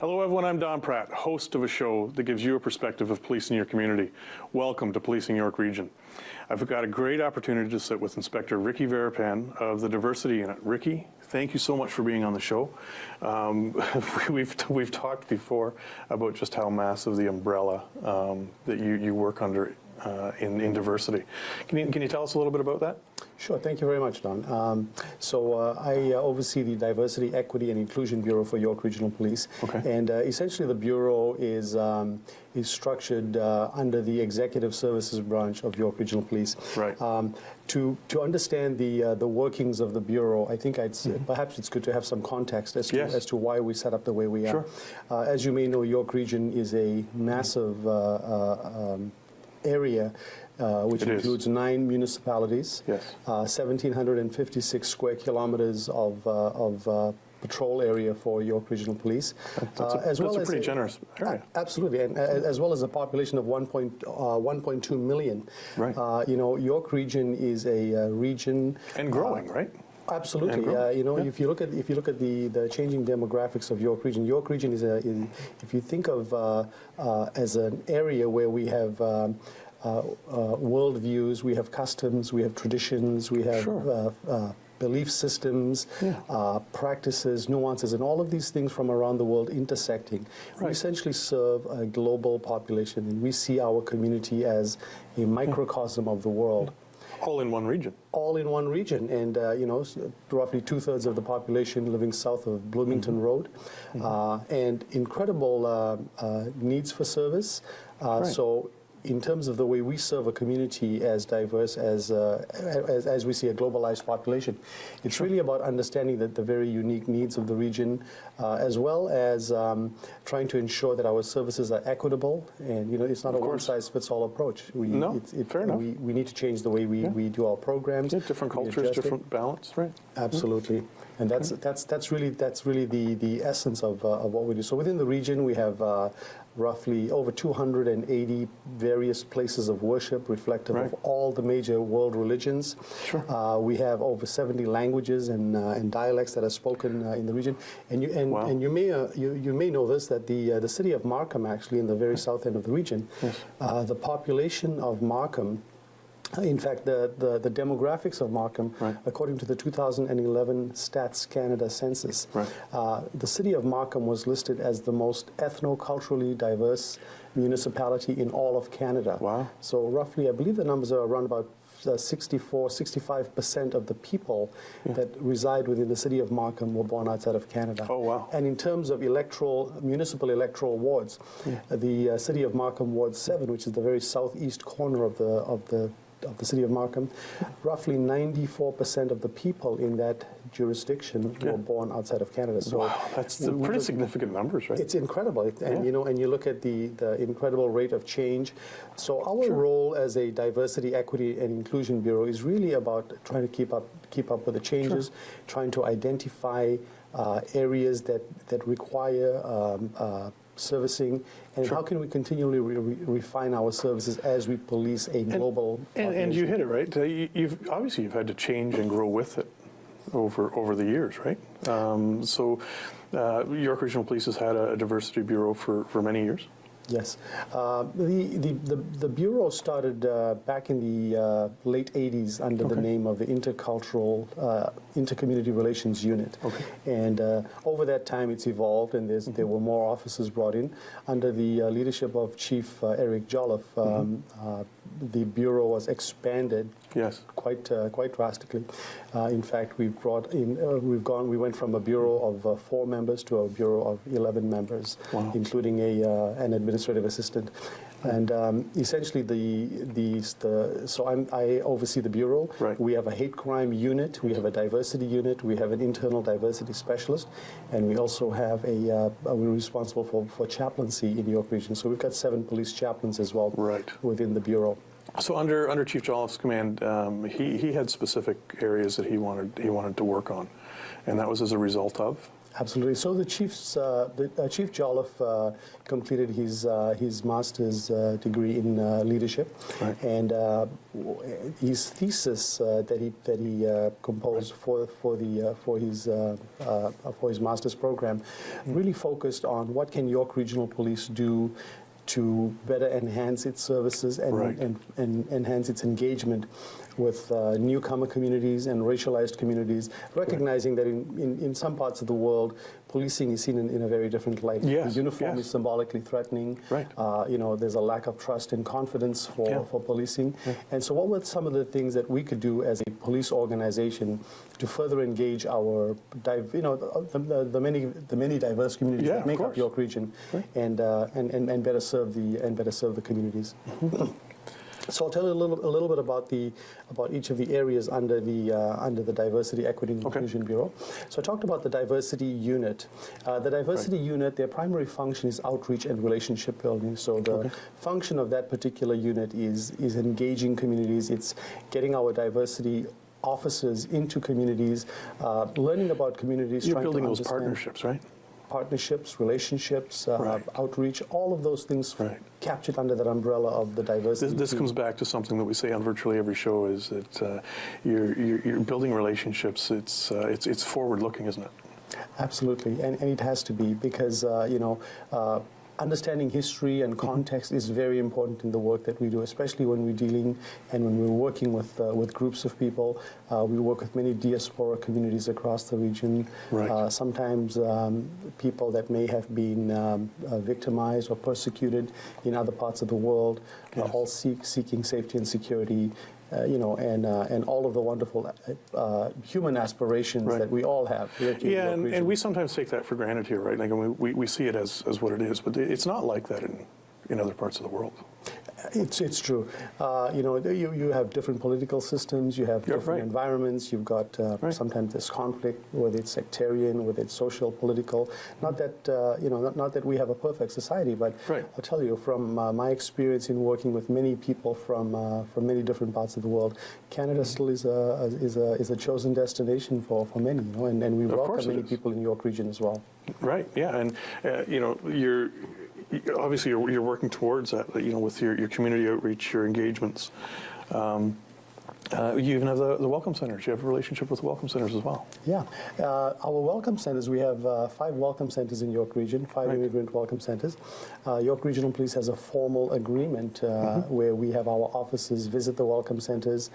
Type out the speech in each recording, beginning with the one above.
Hello everyone, I'm Don Pratt, host of a show that gives you a perspective of policing your community. Welcome to Policing York Region. I've got a great opportunity to sit with Inspector Ricky Veerappan of the Diversity Unit. Ricky, thank you so much for being on the show. We've talked before about just how massive the umbrella that you work under in diversity. Can you tell us a little bit about that? Sure. Thank you very much, Don. I oversee the Diversity, Equity, and Inclusion Bureau for York Regional Police. Okay. And essentially, the bureau is structured under the Executive Services branch of York Regional Police. Right. To understand the workings of the bureau, I think perhaps it's good to have some context as to why we set up the way we are. Sure. As you may know, York Region is a massive area which includes 9 municipalities, 1,756 square kilometers of patrol area for York Regional Police. That's a pretty generous area. Absolutely, and as well as a population of 1.2 million. Right. York Region is a region and growing, right? Absolutely. If you look at the changing demographics of York Region is if you think of as an area where we have worldviews, we have customs, we have traditions, we have belief systems, practices, nuances, and all of these things from around the world intersecting. Right. We essentially serve a global population, and we see our community as a microcosm of the world. All in one region. All in one region, and roughly 2/3 of the population living south of Bloomington Road, and incredible needs for service. So, in terms of the way we serve a community as diverse as we see a globalized population, it's really about understanding the very unique needs of the region, as well as trying to ensure that our services are equitable. And it's not a one-size-fits-all approach. Fair enough. We need to change the way we do our programs. Different cultures, different balance, right? Absolutely. And that's really the essence of what we do. So within the region, we have roughly over 280 various places of worship reflective of all the major world religions. Sure. We have over 70 languages and dialects that are spoken in the region. And you may know this, that the city of Markham, actually in the very south end of the region, the population of Markham, in fact, the demographics of Markham, according to the 2011 Stats Canada census, the city of Markham was listed as the most ethno-culturally diverse municipality in all of Canada. Wow. So roughly, I believe the numbers are around about 65% of the people that reside within the city of Markham were born outside of Canada. Oh, wow. And in terms of municipal electoral wards, the city of Markham Ward 7, which is the very southeast corner of the city of Markham, roughly 94% of the people in that jurisdiction were born outside of Canada. So that's pretty significant numbers, right? It's incredible, and and you look at the incredible rate of change. So our role as a Diversity, Equity, and Inclusion Bureau is really about trying to keep up with the changes, trying to identify areas that require servicing, and how can we continually refine our services as we police a global population. And you hit it, right? You've had to change and grow with it over the years, right? York Regional Police has had a diversity bureau for many years. Yes. The Bureau started back in the late 80s under the name of the Intercultural, Intercommunity Relations Unit. Okay. And over that time it's evolved, and there were more officers brought in. Under the leadership of Chief Eric Jolliffe, the Bureau was expanded quite drastically. In fact, we went from a Bureau of 4 members to a Bureau of 11 members, including an administrative assistant. And essentially, I oversee the bureau. Right. We have a hate crime unit, we have a diversity unit, we have an internal diversity specialist, and we also have we're responsible for chaplaincy in York Region. So we've got 7 police chaplains as well within the bureau. So under Chief Jolliffe's command, he had specific areas that he wanted to work on, and that was as a result of? Absolutely. So the Chief Jolliffe completed his master's degree in leadership, right. and his thesis that he composed right. for his master's program really focused on what can York Regional Police do to better enhance its services and, right. and enhance its engagement with newcomer communities and racialized communities, recognizing right. that in some parts of the world, policing is seen in a very different light. Yes. The uniform yes. is symbolically threatening. Right. There's a lack of trust and confidence for policing. Yeah. And so what were some of the things that we could do as a police organization to further engage our, the many diverse communities yeah, that make up York Region, right. and better serve the communities. Mm-hmm. So I'll tell you a little bit about each of the areas under the Diversity, Equity, and Inclusion Bureau. So I talked about the Diversity Unit. The Diversity right. Unit, their primary function is outreach and relationship building. So the function of that particular unit is engaging communities. It's getting our diversity officers into communities, learning about communities. You're building those partnerships, right? Partnerships, relationships, right. outreach, all of those things right. captured under that umbrella of the diversity. This comes back to something that we say on virtually every show: is that you're building relationships. It's forward-looking, isn't it? Absolutely, and it has to be because understanding history and context is very important in the work that we do, especially when we're dealing and when we're working with groups of people. We work with many diaspora communities across the region. Right. Sometimes people that may have been victimized or persecuted in other parts of the world, yes. all seeking safety and security. And all of the wonderful human aspirations right. that we all have. Yeah, and we sometimes take that for granted here, right? Like we see it as what it is, but it's not like that in other parts of the world. It's true. You have different political systems, you have different right. environments, you've got right. sometimes this conflict, whether it's sectarian, whether it's social, political. Not that not that we have a perfect society, but right. I'll tell you from my experience in working with many people from many different parts of the world, Canada still is a chosen destination for many, and we welcome many people in York Region as well. Right. Yeah, and you're. Obviously, you're working towards that, with your community outreach, your engagements. You even have the welcome centers. You have a relationship with the welcome centers as well. Yeah. Our welcome centers, we have 5 welcome centers in York Region, 5 right. immigrant welcome centers. York Regional Police has a formal agreement where we have our officers visit the welcome centers.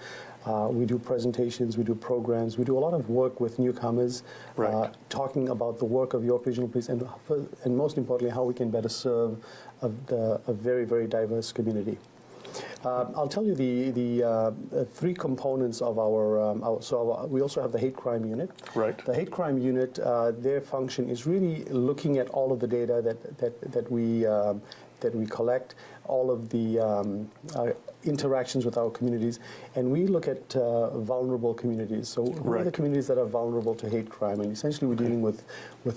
We do presentations, we do programs, we do a lot of work with newcomers, right. Talking about the work of York Regional Police and most importantly, how we can better serve a very, very diverse community. I'll tell you the 3 components of we also have the hate crime unit. Right. The hate crime unit, their function is really looking at all of the data that we collect, all of the interactions with our communities, and we look at vulnerable communities. So who are the communities that are vulnerable to hate crime? And essentially, we're dealing with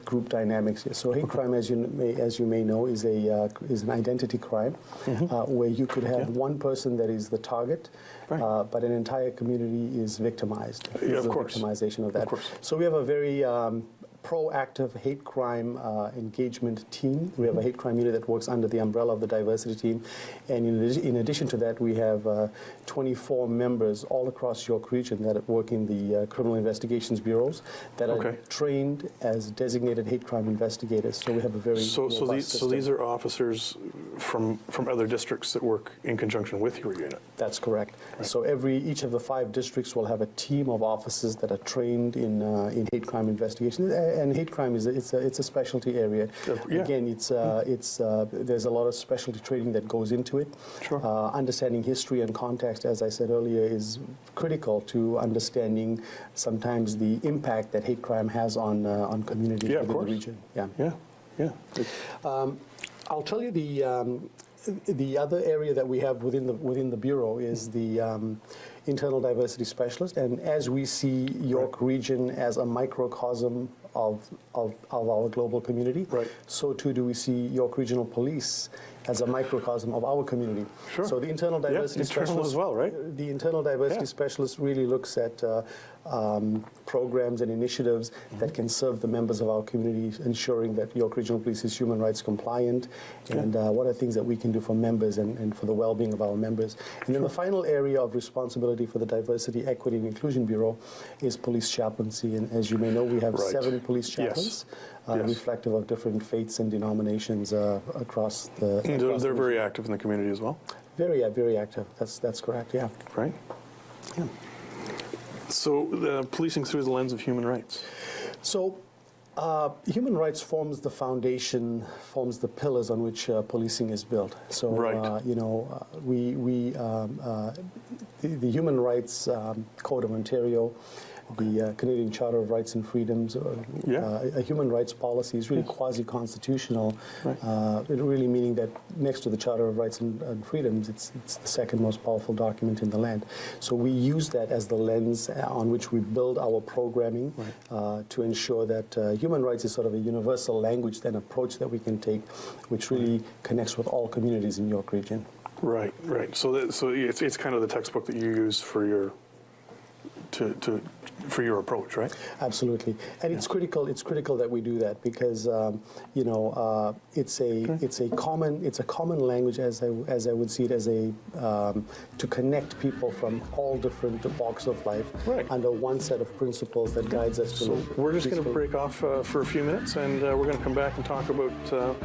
group dynamics here. So hate crime, as you may know, is an identity crime where you could have one person that is the target, right. But an entire community is victimized. Yeah, of course. Victimization of that. Of course. So we have a very proactive hate crime engagement team. We have a hate crime unit that works under the umbrella of the diversity team. And in addition to that, we have 24 members all across York Region that work in the criminal investigations bureaus that are trained as designated hate crime investigators. So we have a very so these are officers from other districts that work in conjunction with your unit. That's correct. Right. So each of the 5 districts will have a team of officers that are trained in hate crime investigation. And hate crime it's a specialty area. Yeah. Again, there's a lot of specialty training that goes into it. Sure. Understanding history and context, as I said earlier, is critical to understanding sometimes the impact that hate crime has on communities within the region. Yeah. I'll tell you the other area that we have within the bureau is the internal diversity specialist, and as we see York Region as a microcosm our global community. Right. So too do we see York Regional Police as a microcosm of our community. Sure. So the internal diversity internal specialist as well, right? The internal diversity Yeah. specialist really looks at programs and initiatives that can serve the members of our community, ensuring that York Regional Police is human rights compliant, and what are things that we can do for members and for the well-being of our members. And then the final area of responsibility for the Diversity, Equity, and Inclusion Bureau is police chaplaincy. And as you may know, we have Right. 7 police chaplains, reflective of different faiths and denominations across the. And across they're the very active in the community as well. very active. That's correct. Yeah. Right? Yeah. So policing through the lens of human rights. So, human rights forms the foundation, forms the pillars on which policing is built. So, Right. the Human Rights Code of Ontario, the Canadian Charter of Rights and Freedoms, a human rights policy is really quasi-constitutional, really meaning that next to the Charter of Rights and Freedoms, it's the second most powerful document in the land. So we use that as the lens on which we build our programming to ensure that human rights is sort of a universal language and approach that we can take, which really connects with all communities in York Region. Right, right. So it's kind of the textbook that you use for your for your approach, right? Absolutely, and it's critical. It's critical that we do that because it's a common language as I would see it as a to connect people from all different walks of life under one set of principles that guides us to. So we're just going to break off for a few minutes, and we're going to come back and talk about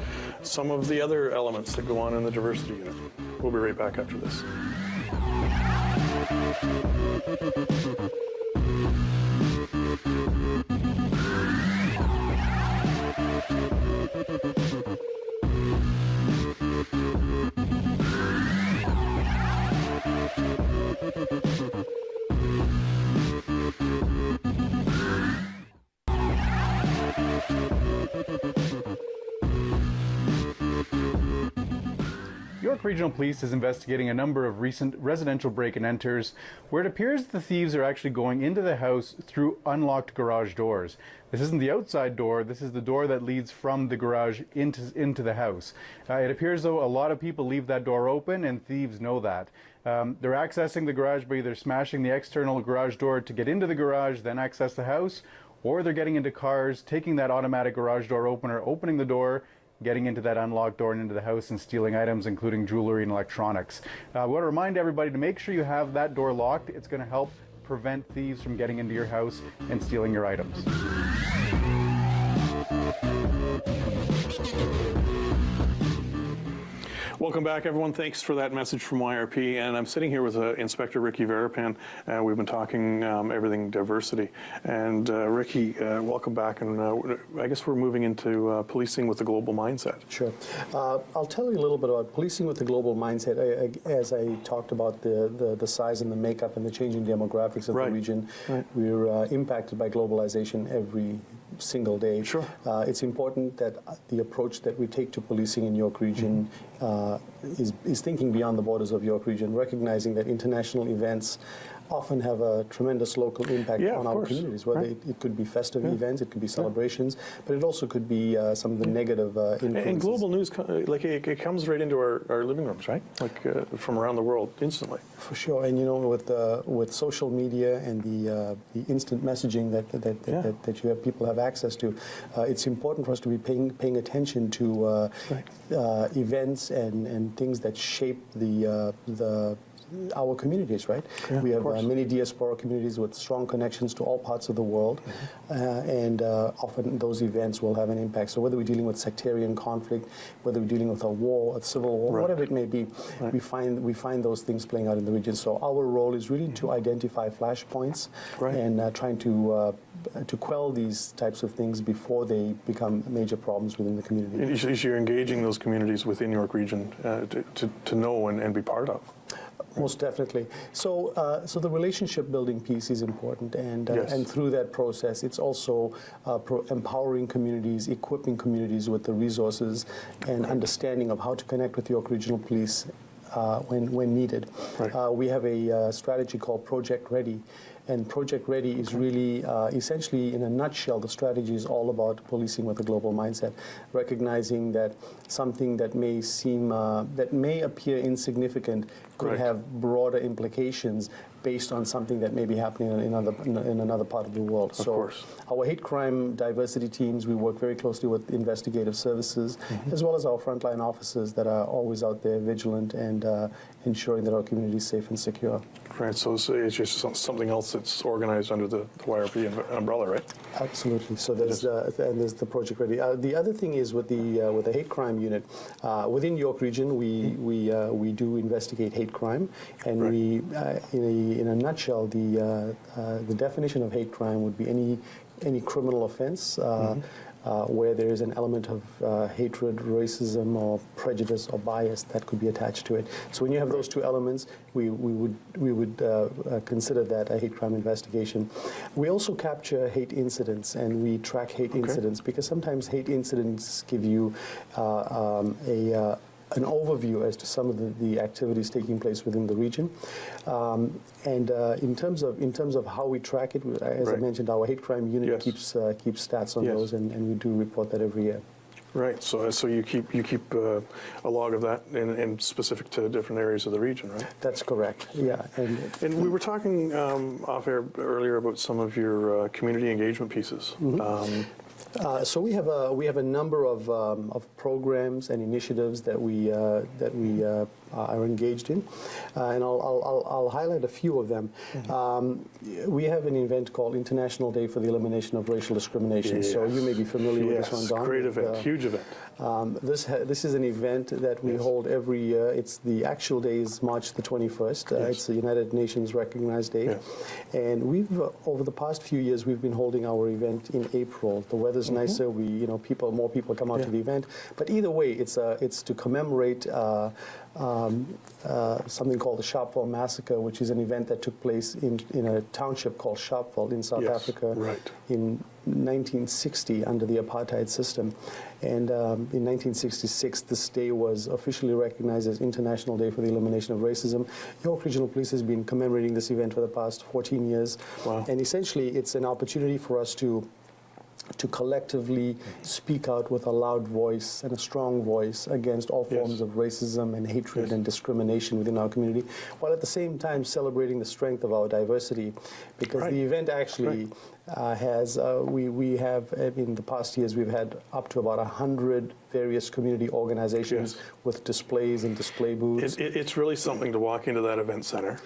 some of the other elements that go on in the diversity unit. We'll be right back after this. York Regional Police is investigating a number of recent residential break-and-enters where it appears the thieves are actually going into the house through unlocked garage doors. This isn't the outside door, this is the door that leads from the garage into the house. It appears though a lot of people leave that door open, and thieves know that. They're accessing the garage by either smashing the external garage door to get into the garage, then access the house, or they're getting into cars, taking that automatic garage door opener, opening the door, getting into that unlocked door and into the house and stealing items, including jewelry and electronics. I want to remind everybody to make sure you have that door locked. It's going to help prevent thieves from getting into your house and stealing your items. Welcome back, everyone. Thanks for that message from YRP. And I'm sitting here with Inspector Ricky Veerappan. We've been talking everything diversity. And Ricky, welcome back. And I guess we're moving into policing with the global mindset. Sure. I'll tell you a little bit about policing with the global mindset. As I talked about the size and the makeup and the changing demographics of the region, we're impacted by globalization every single day. Sure. It's important that the approach that we take to policing in York Region is thinking beyond the borders of York Region, recognizing that international events often have a tremendous local impact on our communities, whether it could be festive events, it could be celebrations, but it also could be some of the negative influences. And global news, like it comes right into our living rooms, right? Like from around the world instantly. For sure, and you know, with social media and the instant messaging that you have, people have access to, it's important for us to be paying attention to events and things that shape our communities, right? Yeah, we have many diaspora communities with strong connections to all parts of the world, and often those events will have an impact. So whether we're dealing with sectarian conflict, whether we're dealing with a war, a civil war, whatever it may be, we find those things playing out in the region. So our role is really to identify flashpoints and trying to quell these types of things before they become major problems within the community. And you're engaging those communities within York Region to know and be part of. Most definitely. So, so the relationship building piece is important, and through that process, it's also empowering communities, equipping communities with the resources and understanding of how to connect with York Regional Police when needed. We have a strategy called Project Ready, And Project Ready is really, essentially, in a nutshell, the strategy is all about policing with a global mindset, recognizing that something that may seem, that may appear insignificant could have broader implications based on something that may be happening in another part of the world. Of course. Our hate crime diversity teams, we work very closely with investigative services, as well as our frontline officers that are always out there vigilant and ensuring that our community is safe and secure. Right, so it's just something else that's organized under the YRP umbrella, right? Absolutely. So there's the Project Ready. The other thing is with the hate crime unit within York Region, we do investigate hate crime, and we in a nutshell, the definition of hate crime would be any criminal offense where there is an element of hatred, racism, or prejudice or bias that could be attached to it. So when you have those two elements, we would consider that a hate crime investigation. We also capture hate incidents, and we track hate incidents, because sometimes hate incidents give you an overview as to some of the activities taking place within the region, and in terms of how we track it, as I mentioned, our hate crime unit keeps stats on those, and we do report that every year. Right. So you keep a log of that, and specific to different areas of the region, right? That's correct. Yeah. And we were talking off air earlier about some of your community engagement pieces. So we have a number of programs and initiatives that we are engaged in, and I'll highlight a few of them. We have an event called International Day for the Elimination of Racial Discrimination. Yes. So you may be familiar with this one, Don. Great event, huge event. This is an event that we hold every year. It's the actual day is March the 21st. It's the United Nations recognized day, and we've over the past few years we've been holding our event in April. The weather's nicer. More people come out to the event. But either way, it's to commemorate something called the Sharpeville Massacre, which is an event that took place in a township called Sharpeville in South Africa in 1960 under the apartheid system. And in 1966, this day was officially recognized as International Day for the Elimination of Racism. York Regional Police has been commemorating this event for the past 14 years. Wow. And essentially, it's an opportunity for us to collectively speak out with a loud voice and a strong voice against all forms of racism and hatred and discrimination within our community, while at the same time celebrating the strength of our diversity. Because the event actually has, we have, in the past years, we've had up to about 100 various community organizations with displays and display booths. It's really something to walk into that event center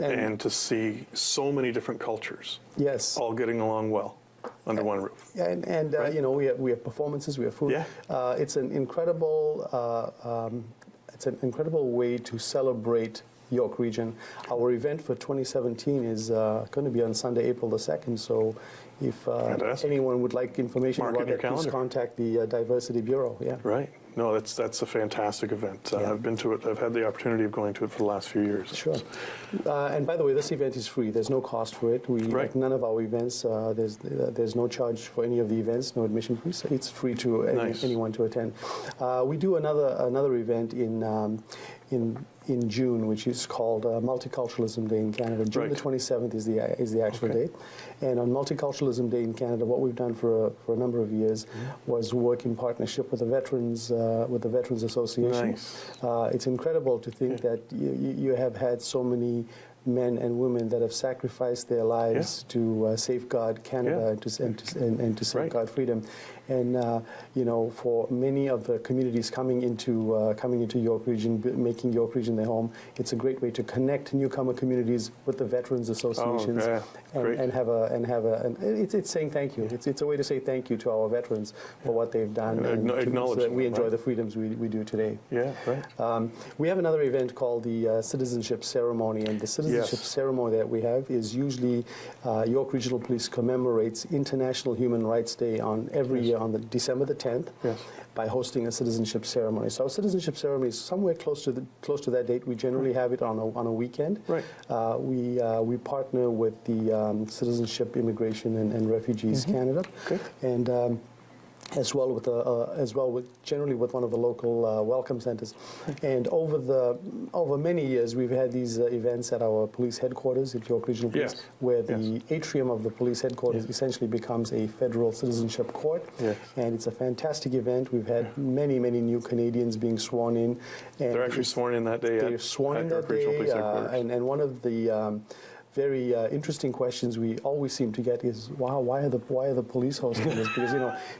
and to see so many different cultures all getting along well under one roof. And we have performances, we have food. It's an incredible way to celebrate York Region. Our event for 2017 is going to be on Sunday, April the 2nd. So if anyone would like information about that, please contact the Diversity Bureau. Right. No, that's a fantastic event. I've been to it. I've had the opportunity of going to it for the last few years. Sure. And by the way, this event is free. There's no cost for it. Like none of our events, there's no charge for any of the events, no admission fee. So it's free to anyone to attend. We do another event in June, which is called Multiculturalism Day in Canada. June the 27th is the actual date. And on Multiculturalism Day in Canada, what we've done for a number of years was work in partnership with the Veterans Association. It's incredible to think that you have had so many men and women that have sacrificed their lives to safeguard Canada and to safeguard freedom. And for many of the communities coming into York Region, making York Region their home, it's a great way to connect newcomer communities with the veterans associations it's saying thank you. It's a way to say thank you to our veterans for what they've done and so that we enjoy the freedoms we do today. We have another event called the Citizenship Ceremony, and the Citizenship Ceremony that we have is usually York Regional Police commemorates International Human Rights Day on every year on December the 10th by hosting a citizenship ceremony. So our citizenship ceremony is somewhere close to that date. We generally have it on a weekend. We partner with the Citizenship, Immigration and Refugees Canada, and as well with generally with one of the local welcome centers. And over many years, we've had these events at our police headquarters at York Regional Police, Yes. where the atrium of the police headquarters essentially becomes a federal citizenship court. Yes. And it's a fantastic event. We've had many new Canadians being sworn in. And They're actually sworn in that day. they're sworn in that York Regional day, Police Headquarters. and one of the very interesting questions we always seem to get is, wow, why are the police hosting this? Because,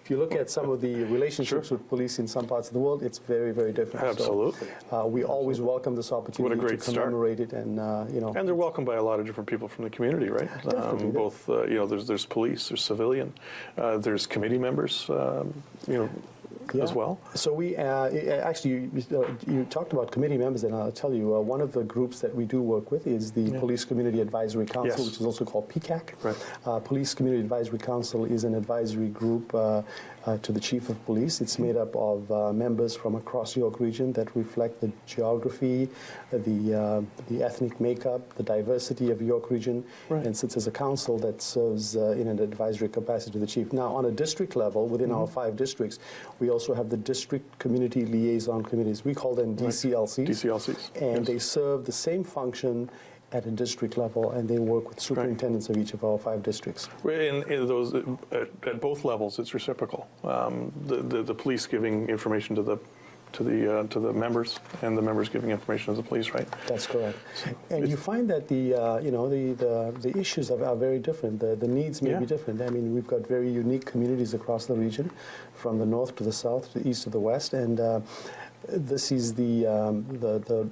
if you look at some of the relationships with police in some parts of the world, it's very, very different. Absolutely. So, we always welcome this opportunity What a great to commemorate it, and And they're welcomed by a lot of different people from the community, right? Definitely. Both, there's police, there's civilian, there's committee members, as well. So we actually, you talked about committee members, and I'll tell you, one of the groups that we do work with is the Police Community Advisory Council, Yes. which is also called PCAC. Right. Police Community Advisory Council is an advisory group to the Chief of Police. It's made up of members from across York Region that reflect the geography, the ethnic makeup, the diversity of York Region, Right. and sits as a council that serves in an advisory capacity to the Chief. Now, on a district level, within our 5 districts, we also have the District Community Liaison Committees. We call them DCLCs. DCLCs. And yes. they serve the same function at a district level, and they work with superintendents of each of our 5 districts. In those, at both levels, it's reciprocal. The police giving information to the members, and the members giving information to the police, right? That's correct. And you find that the issues are very different. The needs may be different. I mean, we've got very unique communities across the region, from the north to the south, to the east to the west, and this is the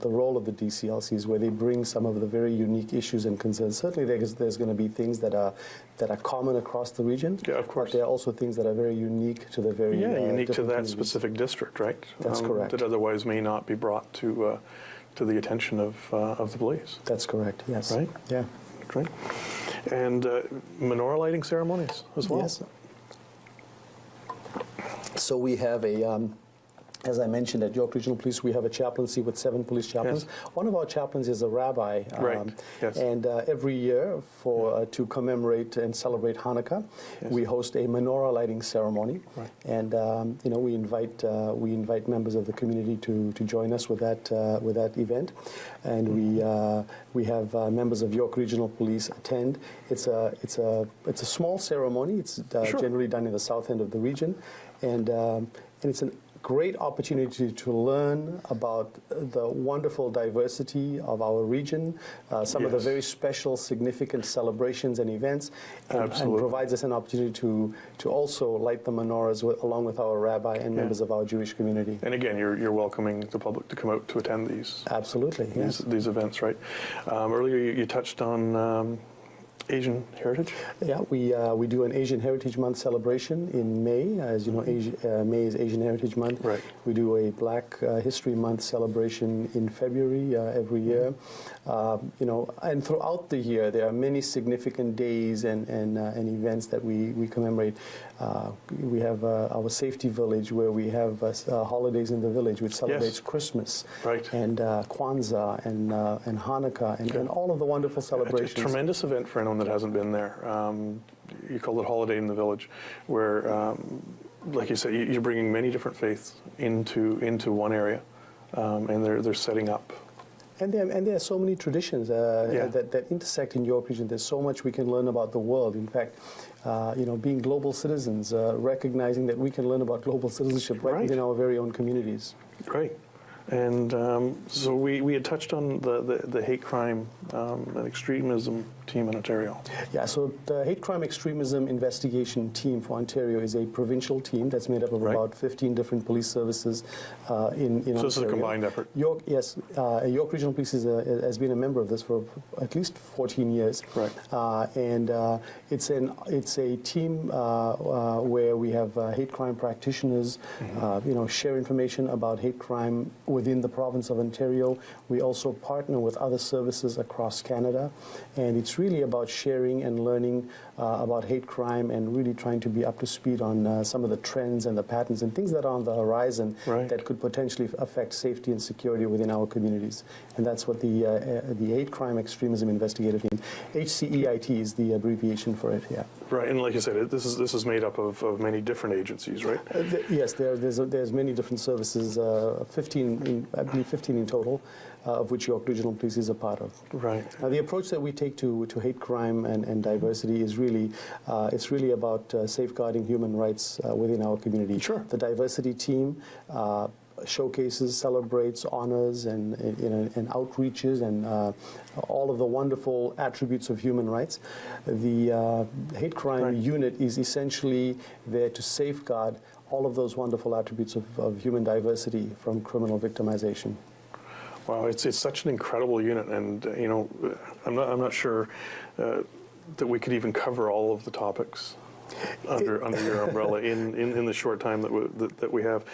role of the DCLCs, where they bring some of the very unique issues and concerns. Certainly, there's going to be things that are common across the region. Yeah, of course. But there are also things that are very unique to the very unique to different that communities. specific district, right? That's correct. That otherwise may not be brought to the attention of the police. That's correct. Yes. Right? Yeah. Right. And menorah lighting ceremonies as well. Yes. So we have as I mentioned, at York Regional Police, we have a chaplaincy with 7 police chaplains. Yes. One of our chaplains is a rabbi. Right. Yes. And every year, to commemorate and celebrate Hanukkah, Yes. we host a menorah lighting ceremony. Right. And we invite members of the community to join us with that event. And we have members of York Regional Police attend. It's a small ceremony. It's Sure. generally done in the south end of the region, and it's a great opportunity to learn about the wonderful diversity of our region, some of the Yes. very special, significant celebrations and events, and provides us an opportunity to also light the menorahs along with our rabbi and members of our Jewish community. And again, you're welcoming the public to come out to attend these Absolutely, yes. these events, right? Earlier you touched on Asian heritage. Yeah, we do an Asian Heritage Month celebration in May. As you know, May is Asian Heritage Month. Right. We do a Black History Month celebration in February every year. And throughout the year, there are many significant days and events that we commemorate. We have our Safety Village, where we have holidays in the village, which celebrates Christmas, Right. and Kwanzaa and Hanukkah and all of the wonderful celebrations. It's a tremendous event for anyone that hasn't been there. You call it Holiday in the Village, where, like you said, you're bringing many different faiths into one area, and they're setting up. And there are so many traditions that intersect in York Region. There's so much we can learn about the world. In fact, being global citizens, recognizing that we can learn about global citizenship right within our very own communities. Right. And so we had touched on the hate crime and extremism team in Ontario. Yeah, so the Hate Crime Extremism Investigation Team for Ontario is a provincial team that's made up of about 15 different police services in Ontario. So this is a combined effort? York Regional Police has been a member of this for at least 14 years. Right. And it's a team where we have hate crime practitioners, share information about hate crime within the province of Ontario. We also partner with other services across Canada, and it's it's really about sharing and learning about hate crime and really trying to be up to speed on some of the trends and the patterns and things that are on the horizon that could potentially affect safety and security within our communities. And that's what the Hate Crime Extremism Investigative Team, HCEIT is the abbreviation for it, yeah. Right, and like you said, this is made up of many different agencies, right? Yes, there's many different services, 15, I believe 15 in total, of which York Regional Police is a part of. Right. Now, the approach that we take to hate crime and diversity is really, it's really about safeguarding human rights within our community. Sure. The diversity team showcases, celebrates, honors, and outreaches, and all of the wonderful attributes of human rights. The hate crime unit is essentially there to safeguard all of those wonderful attributes of human diversity from criminal victimization. Wow, it's such an incredible unit, and I'm not sure that we could even cover all of the topics under your umbrella in the short time that we have.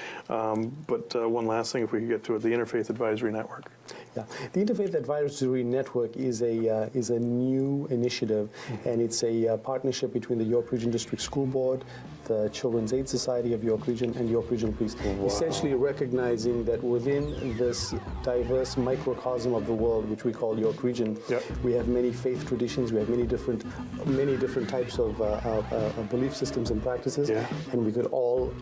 But one last thing, if we could get to it, the Interfaith Advisory Network. Yeah, the Interfaith Advisory Network is a new initiative, and it's a partnership between the York Region District School Board, the Children's Aid Society of York Region, and York Regional Police. Wow. Essentially recognizing that within this diverse microcosm of the world, which we call York Region, we have many faith traditions, we have many different types of belief systems and practices, and we could all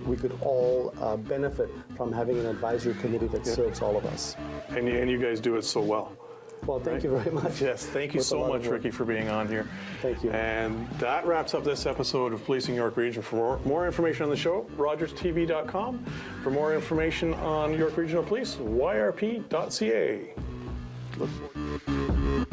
benefit from having an advisory committee that serves all of us. And you guys do it so well. Well, thank you very much. Yes, thank you so much, Ricky, for being on here. Thank you. And that wraps up this episode of Policing York Region. For more information on the show, rogerstv.com. For more information on York Regional Police, yrp.ca. Look forward.